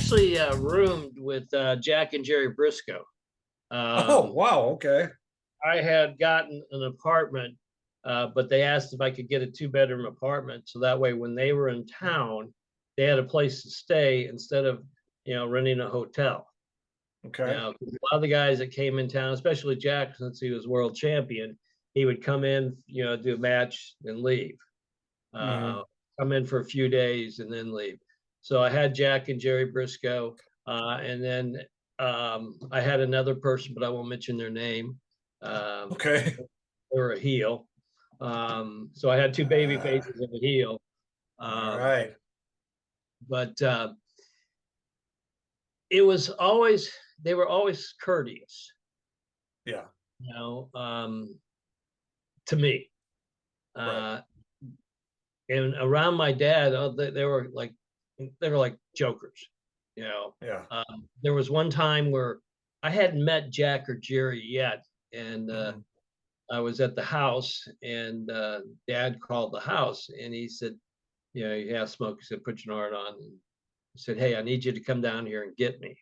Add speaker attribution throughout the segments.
Speaker 1: actually roomed with Jack and Gerry Brisco.
Speaker 2: Oh, wow. Okay.
Speaker 1: I had gotten an apartment, but they asked if I could get a two-bedroom apartment, so that way when they were in town, they had a place to stay instead of renting a hotel.
Speaker 2: Okay.
Speaker 1: A lot of the guys that came in town, especially Jack, since he was world champion, he would come in, do a match and leave.
Speaker 2: Hmm.
Speaker 1: Come in for a few days and then leave. So I had Jack and Gerry Brisco, and then I had another person, but I won't mention their name.
Speaker 2: Okay.
Speaker 1: They were a heel. So I had two baby
Speaker 2: Ah,
Speaker 1: faces and a heel.
Speaker 2: all
Speaker 1: Um,
Speaker 2: right.
Speaker 1: but it was always, they were always courteous,
Speaker 2: Yeah.
Speaker 1: you know, to me.
Speaker 2: Right.
Speaker 1: Uh, and around my dad, they were like jokers, you know.
Speaker 2: Yeah.
Speaker 1: There was one time where I hadn't met Jack or Gerry yet, and
Speaker 2: Hmm.
Speaker 1: I was at the house, and Dad called the house, and he said, you have smoke. He said, put Jonard on. And he said, hey, I need you to come down here and get me.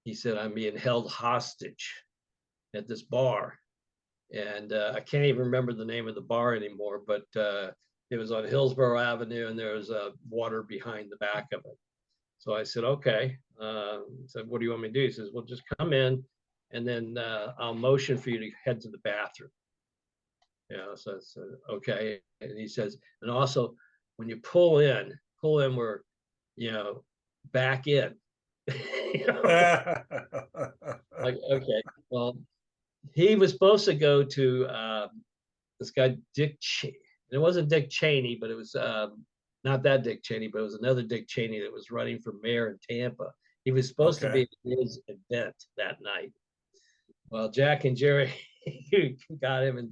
Speaker 1: He said, I'm being held hostage at this bar. And I can't even remember the name of the bar anymore, but it was on Hillsborough Avenue, and there was water behind the back of it. So I said, okay. Said, what do you want me to do? He says, well, just come in, and then I'll motion for you to head to the bathroom. So I said, okay. And he says, and also when you pull in where, you know, back in. you know, like, okay, well, he was supposed to go to this guy, Dick Cheney. It wasn't Dick Cheney, but it was not that Dick Cheney, but it was another Dick Cheney that was running for mayor in Tampa. He was supposed to be
Speaker 2: Okay.
Speaker 1: at his event that night. Well, Jack and Gerry got him and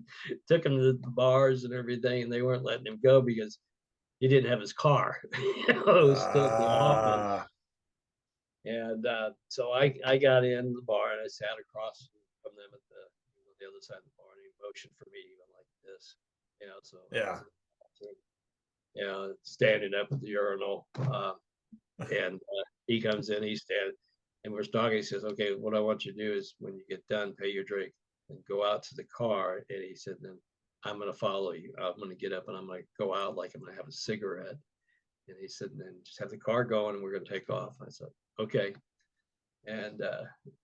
Speaker 1: took him to the bars and everything, and they weren't letting him go because he didn't have his car. It was still at the office.
Speaker 2: Ah,
Speaker 1: And so I got in the bar and I sat across from them at the other side of the bar, and he motioned for me to go like this. So I was
Speaker 2: yeah.
Speaker 1: standing up at the urinal, and he comes in, he's standing, and we're talking. He says, okay, what I want you to do is when you get done, pay your drink and go out to the car. And he said, then I'm going to follow you. I'm going to get up and I'm going to go out like I'm going to have a cigarette. And he said, then just have the car going and we're going to take off. I said, okay. And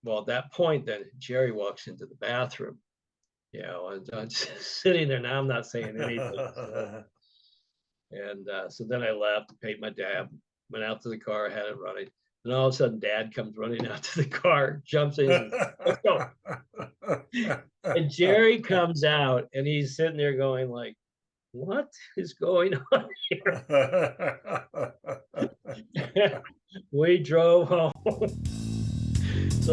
Speaker 1: well, at that point, then Gerry walks into the bathroom, and I'm just sitting there. Now I'm not saying anything. And so then I left, paid my dab, went out to the car, had it running. And all of a sudden, Dad comes running out to the car, jumps in, and says, let's go. And Gerry comes out, and he's sitting there going like, what is going on here? We drove home. So